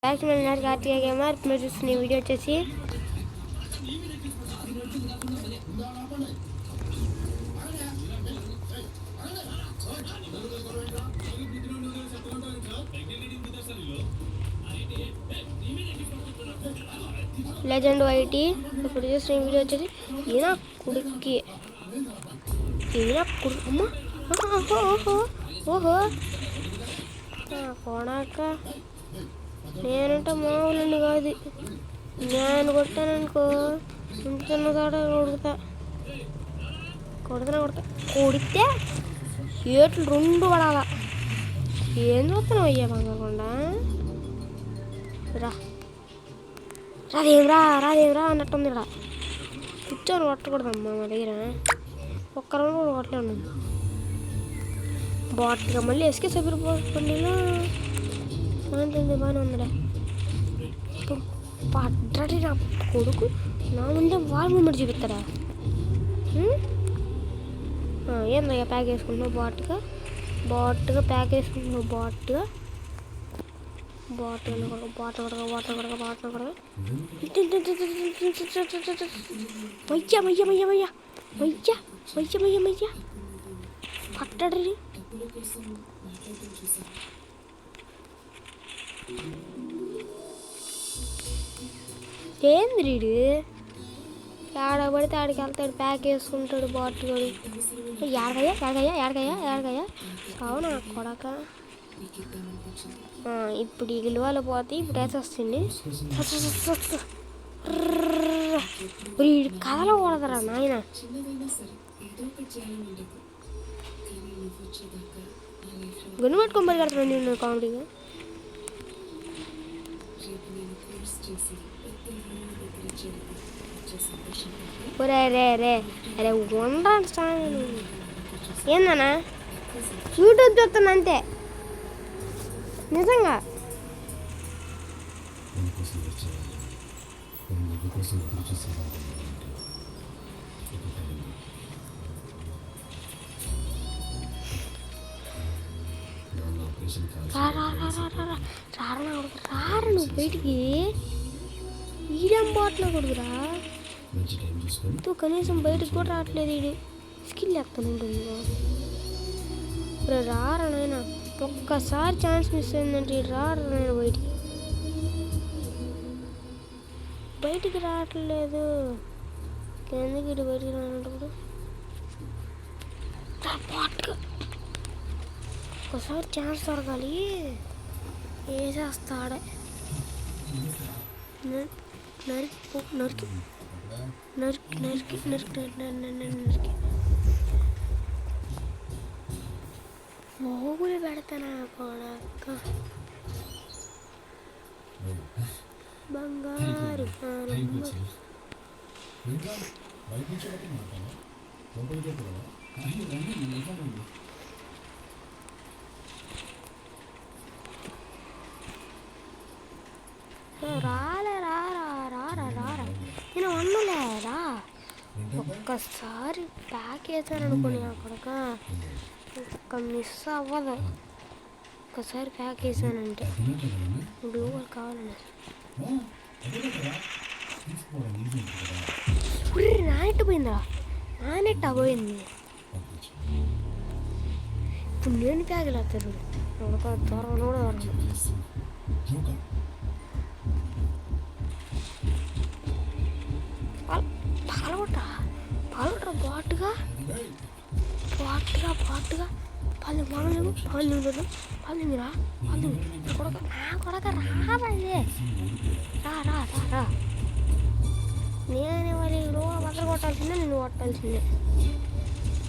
Back Karthikeya gamer మీరు చూస్తున్న video వచ్చేసి లెజెండ్ వైటీ. ఇప్పుడు చూస్తున్న వీడియో వచ్చేసి ఈయన కొడుక్కి అమ్మ ఓహో కొడాక నేనంటే మామూలు కాదు. నేను కొట్టాననుకో ఇంటున్న కాడ కొడితే ఏట్లు రెండు పడాలా. ఏం చూస్తున్నావు అయ్యా బంగాకుండా రాదేమ్రా అన్నట్టుంది. ఇక్కడ కూర్చొని కొట్టకూడదమ్మా మా దగ్గర ఒక్క రౌండ్ కూడా కొట్టలేను. బాట్గా మళ్ళీ ఎస్కే సబిరిపోతుండేనా బాగానే ఉందిలే. పడ్డటి నా కొడుకు నా ముందే వాల్ మూమెంట్ చూపిస్తాడా? ఏందయ్యా ప్యాక్ వేసుకుంటున్నావు? బాట్గా ప్యాక్ వేసుకుంటున్నావు. బాట్గా పట్టడి ఏంది రీడు ఆడ పడితే ఆడికి వెళ్తాడు, ప్యాక్ వేసుకుంటాడు బాటిల్. ఏడగయ్యా అవునా కొడక. ఇప్పుడు ఈ గిలువలో పోతే ఇప్పుడు వేసేస్తుంది. కథలో కూడదరా నాయన. గుండు పట్టుకొని పరిగెడతాను నేను కామెడీగా. అరే ఉండండి ఏందన్నా యూట్యూబ్ చూస్తున్నా అంతే నిజంగా. రారా నువ్వు బయటికి. ఈడేం బాట్లో కొడుకురా నువ్వు కనీసం బయటకు కూడా రావట్లేదు. ఇది స్కిల్ ఎక్కనుంటుంది. రారా నాయన ఒక్కసారి ఛాన్స్ మిస్ అయిందంటే రారా నాయన బయటికి రావట్లేదు. ఎందుకు ఇటు బయటికి రానప్పుడు ఒక్కసారి ఛాన్స్ దొరకాలి. వేసేస్తాడే నరికి మోగులు పెడతానా కొడక. బంగారు నేను వండలేరా. ఒక్కసారి ప్యాక్ వేసాననుకోని అక్కడక ఒక్క మిస్ అవ్వదు. ఒక్కసారి ప్యాక్ వేసానంటే గ్లూవల్ కావాలని నానెట్టు పోయిందా? నానెట్ట పోయింది. ఇప్పుడు నేను ప్యాక్ లేస్తాడు దొరకను కూడా దొరకను. పాలగొట్టరా బాటుగా పాలు మామూలు పాలు కొడక రావాలే. రా నేనే మరి నువ్వు బద్దలు కొట్టాల్సిందే, నేను కొట్టాల్సిందే.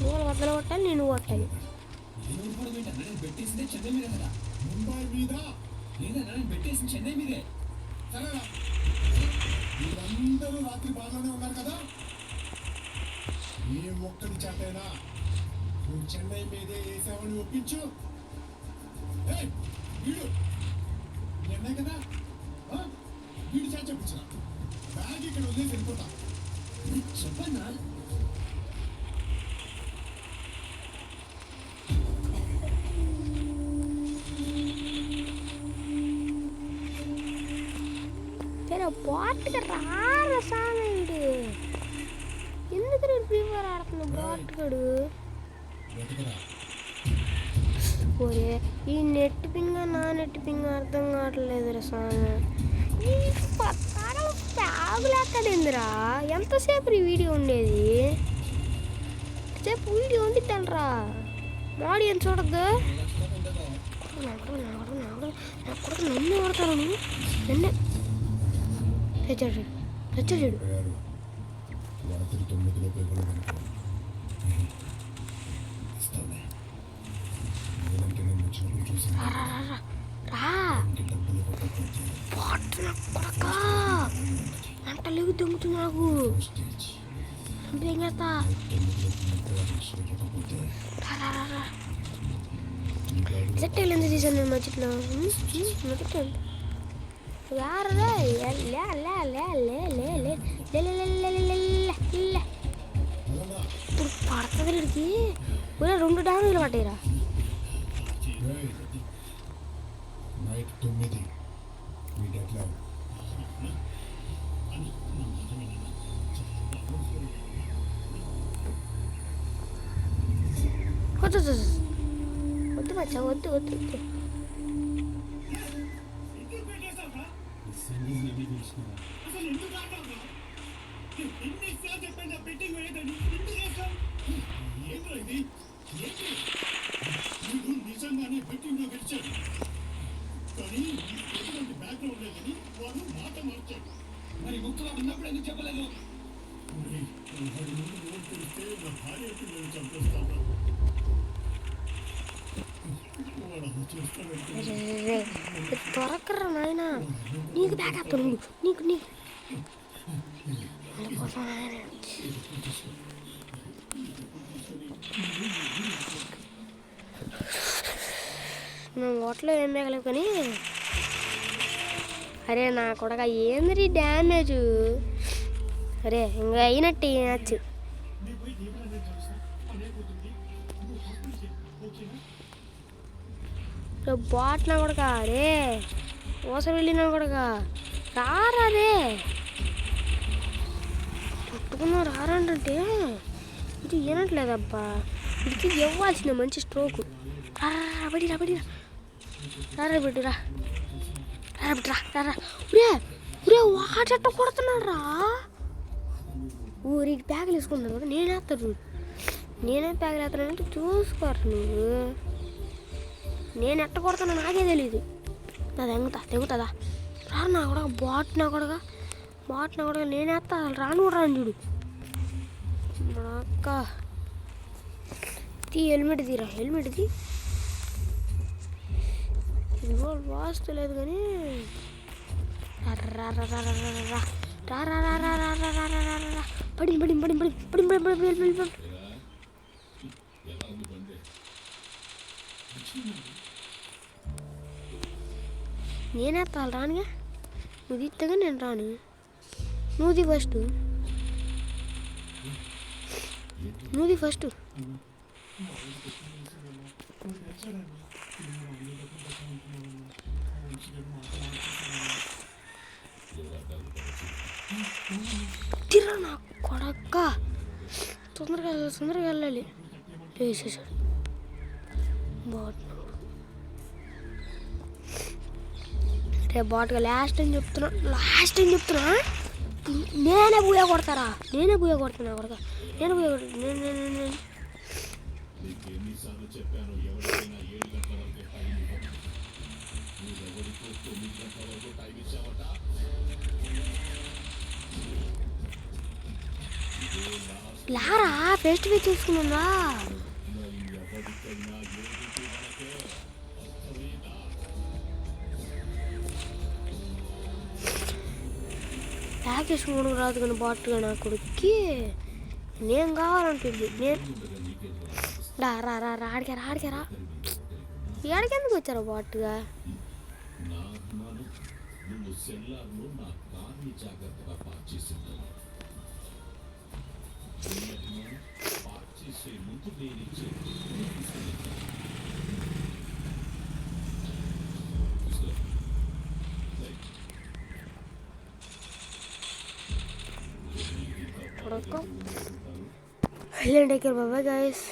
నువ్వు బద్దలు కొట్టాలి, నేను కొట్టాలి. మీరందరూ రాత్రి బాగానే ఉన్నారు కదా. ఏ ఒక్కడి చాటైనా నువ్వు చెన్నై మీదే వేసావని ఒప్పించు. వీడు చెన్నై కదా, వీడు చా చెప్పించిన బ్యాగ్ ఇక్కడ వదిలేసి వెళ్ళిపోతా. చెప్పన్నా బాట్గా రారా సామేయుడు ఎందుకు నేను ఫ్రీ ఫైర్ ఆడుతున్నా బాట్గాడు బతుకురా. ఒరే ఈ నెట్ పింగ్ నా నెట్ పింగ్ అర్థం కావట్లేదు రా స్వామి ఈ పత్తాల ప్యాగులేక్కడిందిరా ఎంతసేపు ఈ వీడియో ఉండేది సేపు వీడియో ఉండిద్దంట్రా ఆడియన్స్ చూడద్దు నన్ను కొడతారు నన్నే తెచ్చాడు తెచ్చాడు పోయారు. రాత్రి 9 ఇవ్వలేదనుకో. ఇస్తాలే. లేదంటే నేను వచ్చినప్పుడు చూసాను. రా ఇంక డబ్బులు ఇవ్వకపోతే పోట్ల కొడక మంటలేవు దొంగతుంది నాకు స్టేజ్ ఏం చేస్తా 9 ఇవ్వకపోతే సెట్ అయ్యింది తీసాను నేను మధ్యలో మొదట యారలే ఇప్పుడు పడుతుంది వీడికి ఒరే 2 డ్యామేజ్లు పట్టాయిరా నైట్ 9 మీ డెడ్లైన్. వద్దు వద్దు మచ్చా వద్దు వద్దు వద్దు నిజంగానే బెట్టింగ్ లో గెలిచాడు కానీ ఎటువంటి బ్యాక్గ్రౌండ్ లేదని వాడు మాట మార్చాడు. మరి ముక్కలో ఉన్నప్పుడు ఎందుకు చెప్పలేదు? తెలిస్తే నా భార్య పిల్లలు చంపేస్తాను. దొరకరా నాయన నీకు బ్యాక్ అప్ నీకు నీకు మేము ఓట్లో ఏం మేగలేవు కానీ అరే నా కొడక ఏంది డ్యామేజ్ అరే ఇంకా అయినట్టు నచ్చు బాట్న కొడక రే ఓస వెళ్ళినా కొడక రారా రే చుట్టుకున్నా రారంటే ఇది వినట్లేదబ్బా ఇది ఇవ్వాల్సిన మంచి స్ట్రోక్ బడిరా బడిరా రారా బిడ్డురా రారా బిడ్డరా రారా రే రే వాటట్ట కొడుతున్నాడు రా ఊరికి ప్యాకులు వేసుకుంటున్నాను కూడా నేనే వేస్తాను చూడు నేనే ప్యాకులు వేస్తానంటే చూసుకోరు నువ్వు నేను ఎట్ట కొడుతున్నా నాకే తెలియదు తెగుతుందా రా నా కూడా బాట్ నా కూడా నేనేస్తా రాను కూడా రాను చూడు అక్క హెల్మెట్ తీరా హెల్మెట్ తీ ఇదిగో వాస్తలేదు కానీ పడి నేనేస్తాను రానుగా నువ్వు తీస్తగా నేను రాను నువ్వుది ఫస్ట్ తిరా నా కొడక్క తొందరగా వెళ్ళాలి వేసేసాడు రేపు బాట్గా లాస్ట్ టైం చెప్తున్నా నేనే బూయా కొడతారా నేనే బూయా కొడుతున్నా కొడక నేను బూయా కొడుతున్నా నేను లారా ఫేస్ టు ఫేస్ చూసుకున్నా ప్యాక్ వేసుకోవడం రాదు కానీ బాట్గా నా కొడుక్కి నేను కావాలంటుంది నేను రా ఆడికారా ఎక్కడికెందుకు వచ్చారా బాట్గా టేక్ కేర్ బాయ్ గైస్.